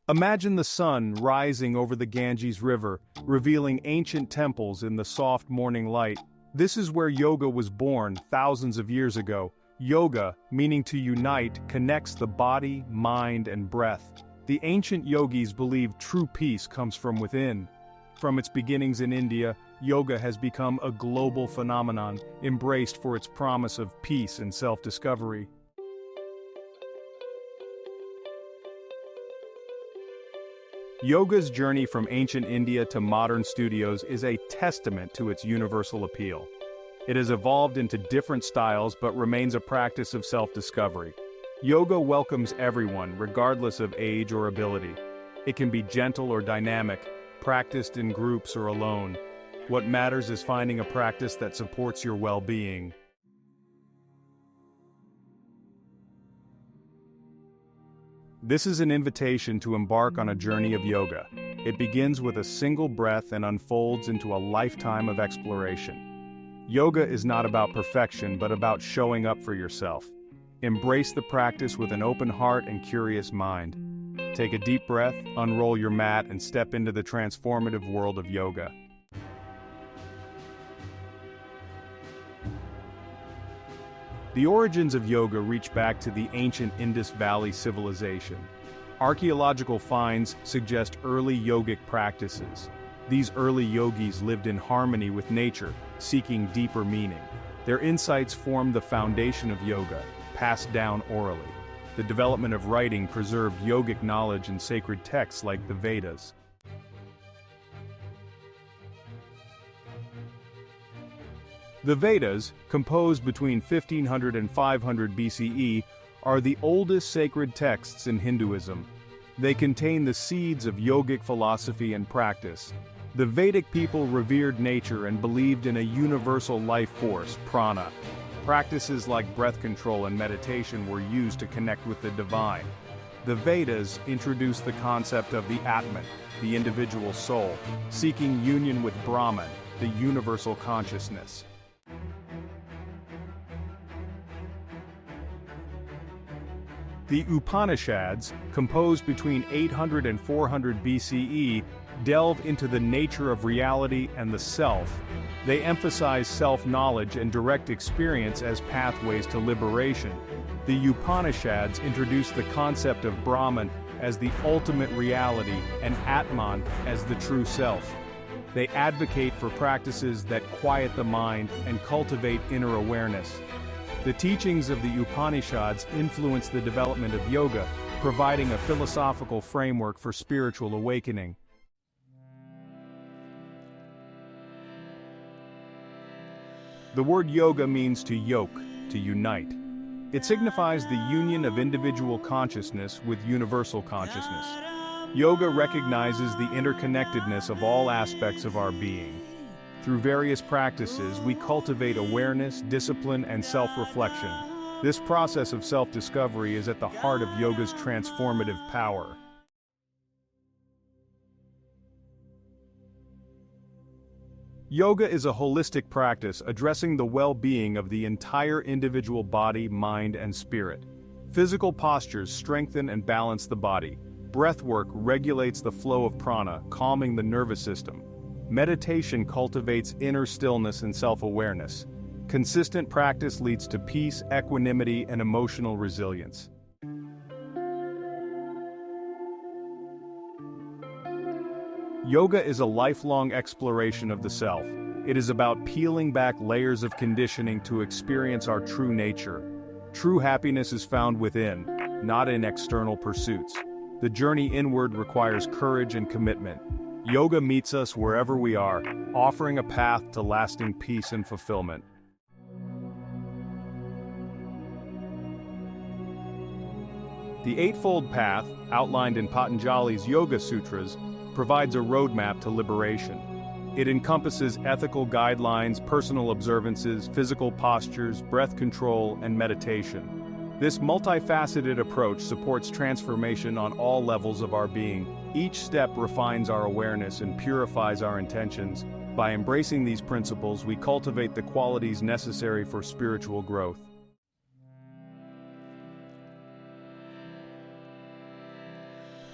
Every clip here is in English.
Imagine the sun rising over the Ganges River, revealing ancient temples in the soft morning light. This is where yoga was born thousands of years ago. Yoga, meaning to unite, connects the body, mind, and breath. The ancient yogis believed true peace comes from within. From its beginnings in India, yoga has become a global phenomenon, embraced for its promise of peace and self-discovery. Yoga's journey from ancient India to modern studios is a testament to its universal appeal. It has evolved into different styles but remains a practice of self-discovery. Yoga welcomes everyone, regardless of age or ability. It can be gentle or dynamic, practiced in groups or alone. What matters is finding a practice that supports your well-being. This is an invitation to embark on a journey of yoga. It begins with a single breath and unfolds into a lifetime of exploration. Yoga is not about perfection, but about showing up for yourself. Embrace the practice with an open heart and curious mind. Take a deep breath, unroll your mat, and step into the transformative world of yoga. The origins of yoga reach back to the ancient Indus Valley civilization. Archaeological finds suggest early yogic practices. These early yogis lived in harmony with nature, seeking deeper meaning. Their insights formed the foundation of yoga, passed down orally. The development of writing preserved yogic knowledge in sacred texts like the Vedas. The Vedas, composed between 1500 and 500 BCE, are the oldest sacred texts in Hinduism. They contain the seeds of yogic philosophy and practice. The Vedic people revered nature and believed in a universal life force, prana. Practices like breath control and meditation were used to connect with the divine. The Vedas introduced the concept of the Atman, the individual soul, seeking union with Brahman, the universal consciousness. The Upanishads, composed between 800 and 400 BCE, delve into the nature of reality and the self. They emphasize self-knowledge and direct experience as pathways to liberation. The Upanishads introduce the concept of Brahman as the ultimate reality and Atman as the true self. They advocate for practices that quiet the mind and cultivate inner awareness. The teachings of the Upanishads influence the development of yoga, providing a philosophical framework for spiritual awakening. The word yoga means to yoke, to unite. It signifies the union of individual consciousness with universal consciousness. Yoga recognizes the interconnectedness of all aspects of our being. Through various practices, we cultivate awareness, discipline, and self-reflection. This process of self-discovery is at the heart of yoga's transformative power. Yoga is a holistic practice addressing the well-being of the entire individual body, mind, and spirit. Physical postures strengthen and balance the body. Breathwork regulates the flow of prana, calming the nervous system. Meditation cultivates inner stillness and self-awareness. Consistent practice leads to peace, equanimity, and emotional resilience. Yoga is a lifelong exploration of the self. It is about peeling back layers of conditioning to experience our true nature. True happiness is found within, not in external pursuits. The journey inward requires courage and commitment. Yoga meets us wherever we are, offering a path to lasting peace and fulfillment. The Eightfold Path, outlined in Patanjali's Yoga Sutras, provides a roadmap to liberation. It encompasses ethical guidelines, personal observances, physical postures, breath control, and meditation. This multifaceted approach supports transformation on all levels of our being. Each step refines our awareness and purifies our intentions. By embracing these principles, we cultivate the qualities necessary for spiritual growth.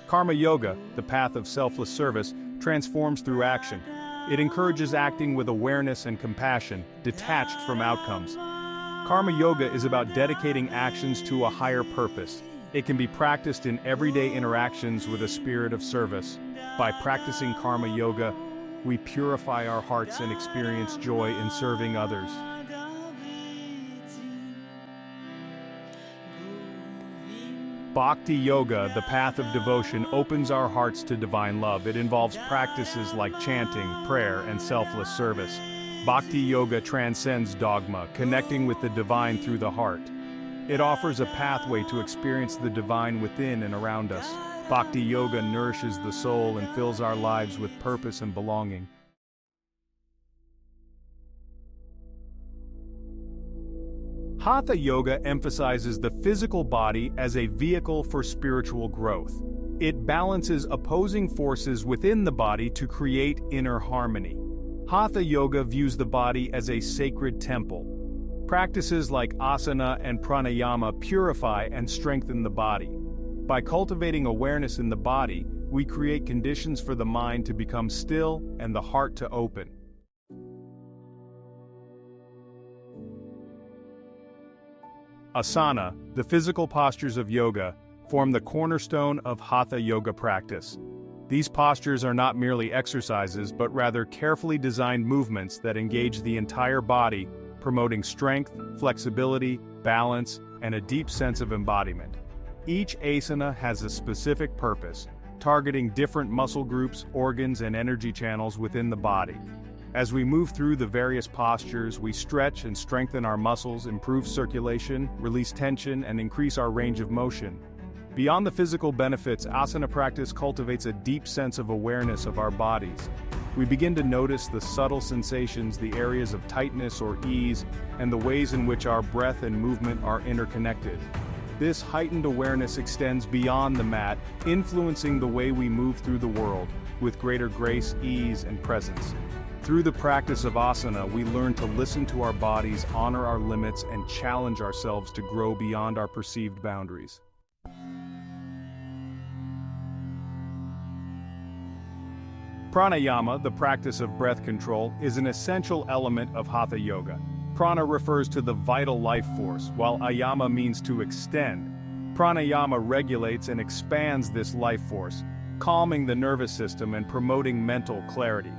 Karma Yoga, the path of selfless service, transforms through action. It encourages acting with awareness and compassion, detached from outcomes. Karma Yoga is about dedicating actions to a higher purpose. It can be practiced in everyday interactions with a spirit of service. By practicing Karma Yoga, we purify our hearts and experience joy in serving others. Bhakti Yoga, the path of devotion, opens our hearts to divine love. It involves practices like chanting, prayer, and selfless service. Bhakti Yoga transcends dogma, connecting with the divine through the heart. It offers a pathway to experience the divine within and around us. Bhakti Yoga nourishes the soul and fills our lives with purpose and belonging. Hatha Yoga emphasizes the physical body as a vehicle for spiritual growth. It balances opposing forces within the body to create inner harmony. Hatha Yoga views the body as a sacred temple. Practices like asana and pranayama purify and strengthen the body. By cultivating awareness in the body, we create conditions for the mind to become still and the heart to open. Asana, the physical postures of yoga, form the cornerstone of Hatha Yoga practice. These postures are not merely exercises but rather carefully designed movements that engage the entire body, promoting strength, flexibility, balance, and a deep sense of embodiment. Each asana has a specific purpose, targeting different muscle groups, organs, and energy channels within the body. As we move through the various postures, we stretch and strengthen our muscles, improve circulation, release tension, and increase our range of motion. Beyond the physical benefits, asana practice cultivates a deep sense of awareness of our bodies. We begin to notice the subtle sensations, the areas of tightness or ease, and the ways in which our breath and movement are interconnected. This heightened awareness extends beyond the mat, influencing the way we move through the world, with greater grace, ease, and presence. Through the practice of asana, we learn to listen to our bodies, honor our limits, and challenge ourselves to grow beyond our perceived boundaries. Pranayama, the practice of breath control, is an essential element of Hatha Yoga. Prana refers to the vital life force, while ayama means to extend. Pranayama regulates and expands this life force, calming the nervous system and promoting mental clarity.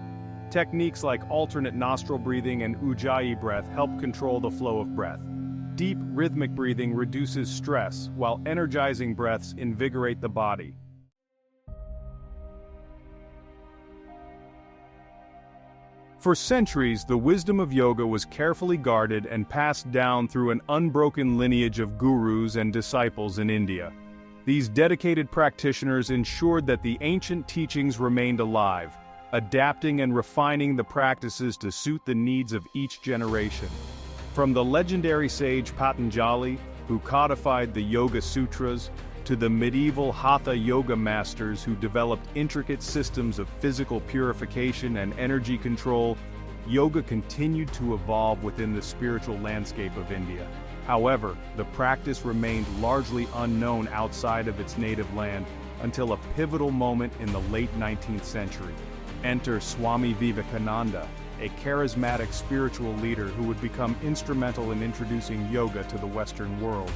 Techniques like alternate nostril breathing and ujjayi breath help control the flow of breath. Deep, rhythmic breathing reduces stress, while energizing breaths invigorate the body. For centuries, the wisdom of yoga was carefully guarded and passed down through an unbroken lineage of gurus and disciples in India. These dedicated practitioners ensured that the ancient teachings remained alive, adapting and refining the practices to suit the needs of each generation. From the legendary sage Patanjali, who codified the Yoga Sutras, to the medieval Hatha Yoga masters who developed intricate systems of physical purification and energy control, yoga continued to evolve within the spiritual landscape of India. However, the practice remained largely unknown outside of its native land until a pivotal moment in the late 19th century. Enter Swami Vivekananda, a charismatic spiritual leader who would become instrumental in introducing yoga to the Western world.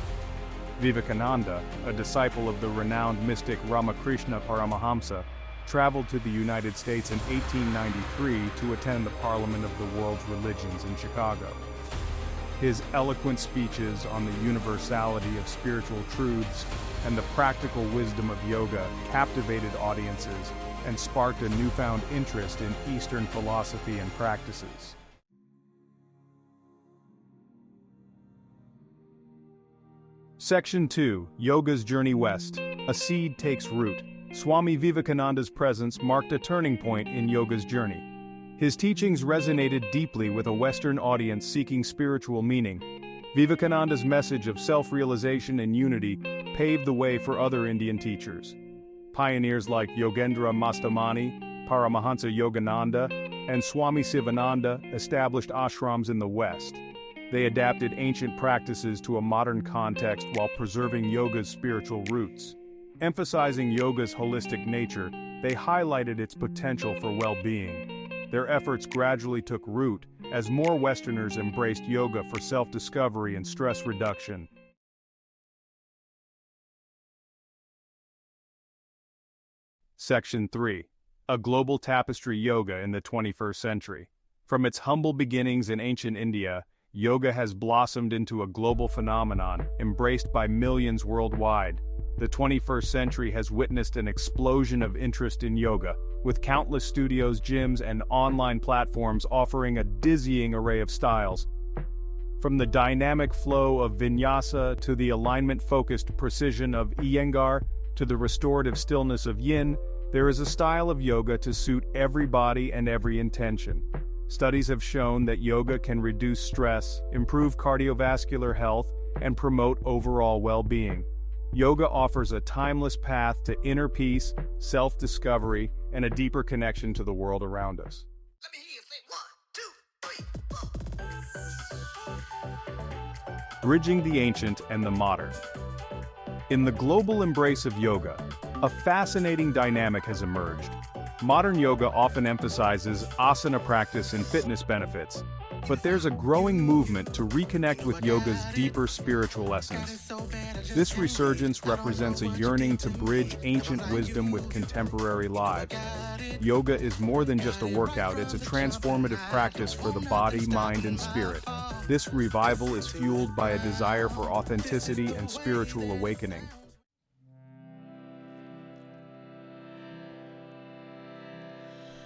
Vivekananda, a disciple of the renowned mystic Ramakrishna Paramahamsa, traveled to the United States in 1893 to attend the Parliament of the World's Religions in Chicago. His eloquent speeches on the universality of spiritual truths and the practical wisdom of yoga captivated audiences and sparked a newfound interest in Eastern philosophy and practices. Section 2. Yoga's Journey West. A seed takes root. Swami Vivekananda's presence marked a turning point in yoga's journey. His teachings resonated deeply with a Western audience seeking spiritual meaning. Vivekananda's message of self-realization and unity paved the way for other Indian teachers. Pioneers like Yogendra Mastamani, Paramahansa Yogananda, and Swami Sivananda established ashrams in the West. They adapted ancient practices to a modern context while preserving yoga's spiritual roots. Emphasizing yoga's holistic nature, they highlighted its potential for well-being. Their efforts gradually took root as more Westerners embraced yoga for self-discovery and stress reduction. Section 3. A Global Tapestry Yoga in the 21st Century. From its humble beginnings in ancient India, yoga has blossomed into a global phenomenon, embraced by millions worldwide. The 21st century has witnessed an explosion of interest in yoga, with countless studios, gyms, and online platforms offering a dizzying array of styles. From the dynamic flow of vinyasa to the alignment-focused precision of Iyengar to the restorative stillness of yin, there is a style of yoga to suit every body and every intention. Studies have shown that yoga can reduce stress, improve cardiovascular health, and promote overall well-being. Yoga offers a timeless path to inner peace, self-discovery, and a deeper connection to the world around us. Let me hear you say 1, 2, 3, 4. Bridging the ancient and the modern. In the global embrace of yoga, a fascinating dynamic has emerged. Modern yoga often emphasizes asana practice and fitness benefits, but there's a growing movement to reconnect with yoga's deeper spiritual essence. This resurgence represents a yearning to bridge ancient wisdom with contemporary lives. Yoga is more than just a workout, it's a transformative practice for the body, mind, and spirit. This revival is fueled by a desire for authenticity and spiritual awakening.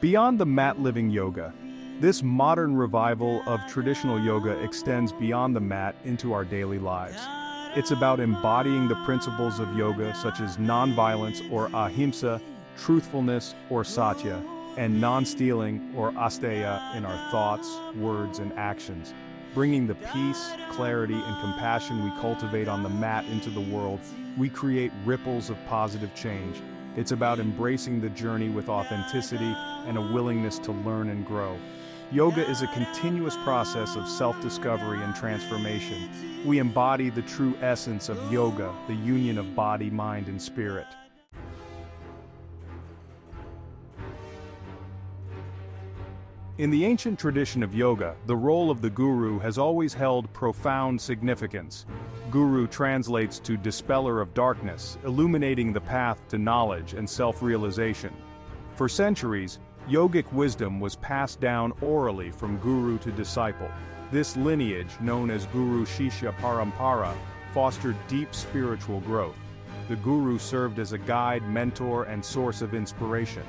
Beyond the mat-living yoga, this modern revival of traditional yoga extends beyond the mat into our daily lives. It's about embodying the principles of yoga such as non-violence or ahimsa, truthfulness or satya, and non-stealing or asteya in our thoughts, words, and actions. Bringing the peace, clarity, and compassion we cultivate on the mat into the world, we create ripples of positive change. It's about embracing the journey with authenticity and a willingness to learn and grow. Yoga is a continuous process of self-discovery and transformation. We embody the true essence of yoga, the union of body, mind, and spirit. In the ancient tradition of yoga, the role of the guru has always held profound significance. Guru translates to dispeller of darkness, illuminating the path to knowledge and self-realization. For centuries, yogic wisdom was passed down orally from guru to disciple. This lineage, known as Guru Shishya Parampara, fostered deep spiritual growth. The guru served as a guide, mentor, and source of inspiration.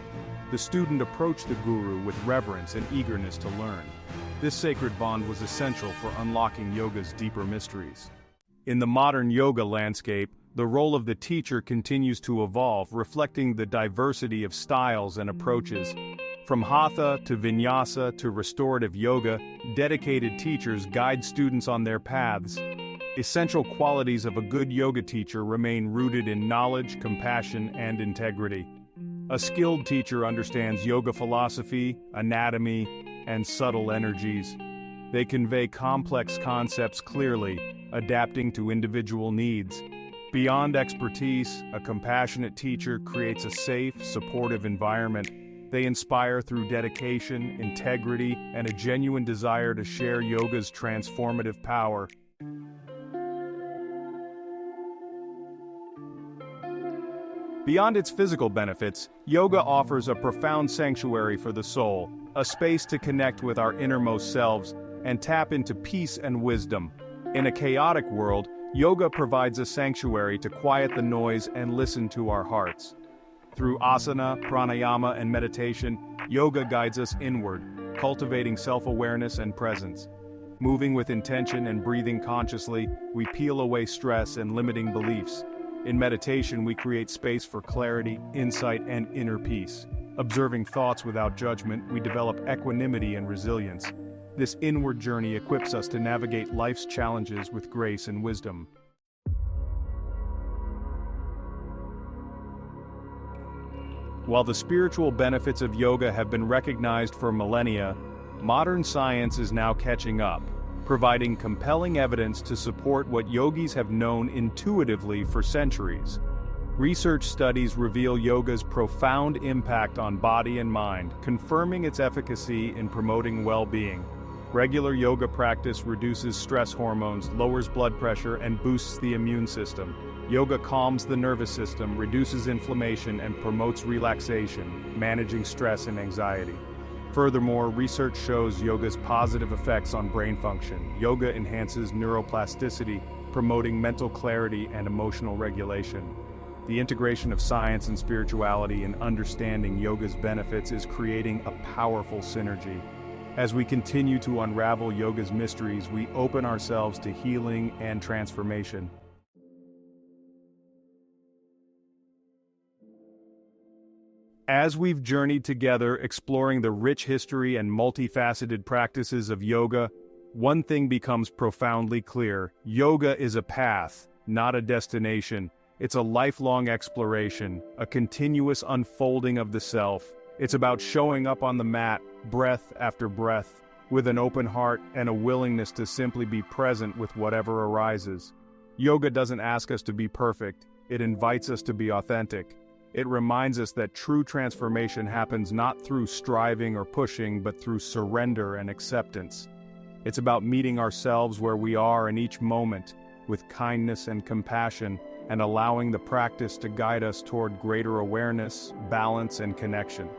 The student approached the guru with reverence and eagerness to learn. This sacred bond was essential for unlocking yoga's deeper mysteries. In the modern yoga landscape, the role of the teacher continues to evolve, reflecting the diversity of styles and approaches. From Hatha to Vinyasa to restorative yoga, dedicated teachers guide students on their paths. Essential qualities of a good yoga teacher remain rooted in knowledge, compassion, and integrity. A skilled teacher understands yoga philosophy, anatomy, and subtle energies. They convey complex concepts clearly, adapting to individual needs. Beyond expertise, a compassionate teacher creates a safe, supportive environment. They inspire through dedication, integrity, and a genuine desire to share yoga's transformative power. Beyond its physical benefits, yoga offers a profound sanctuary for the soul, a space to connect with our innermost selves and tap into peace and wisdom. In a chaotic world, yoga provides a sanctuary to quiet the noise and listen to our hearts. Through asana, pranayama, and meditation, yoga guides us inward, cultivating self-awareness and presence. Moving with intention and breathing consciously, we peel away stress and limiting beliefs. In meditation, we create space for clarity, insight, and inner peace. Observing thoughts without judgment, we develop equanimity and resilience. This inward journey equips us to navigate life's challenges with grace and wisdom. While the spiritual benefits of yoga have been recognized for millennia, modern science is now catching up, providing compelling evidence to support what yogis have known intuitively for centuries. Research studies reveal yoga's profound impact on body and mind, confirming its efficacy in promoting well-being. Regular yoga practice reduces stress hormones, lowers blood pressure, and boosts the immune system. Yoga calms the nervous system, reduces inflammation, and promotes relaxation, managing stress and anxiety. Furthermore, research shows yoga's positive effects on brain function. Yoga enhances neuroplasticity, promoting mental clarity and emotional regulation. The integration of science and spirituality in understanding yoga's benefits is creating a powerful synergy. As we continue to unravel yoga's mysteries, we open ourselves to healing and transformation. As we've journeyed together exploring the rich history and multifaceted practices of yoga, one thing becomes profoundly clear. Yoga is a path, not a destination. It's a lifelong exploration, a continuous unfolding of the self. It's about showing up on the mat, breath after breath, with an open heart and a willingness to simply be present with whatever arises. Yoga doesn't ask us to be perfect, it invites us to be authentic. It reminds us that true transformation happens not through striving or pushing, but through surrender and acceptance. It's about meeting ourselves where we are in each moment, with kindness and compassion, and allowing the practice to guide us toward greater awareness, balance, and connection.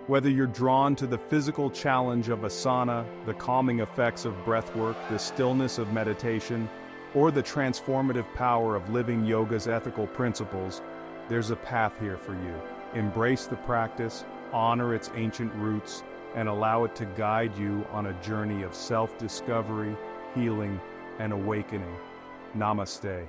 Whether you're drawn to the physical challenge of asana, the calming effects of breathwork, the stillness of meditation, or the transformative power of living yoga's ethical principles, there's a path here for you. Embrace the practice, honor its ancient roots, and allow it to guide you on a journey of self-discovery, healing, and awakening. Namaste.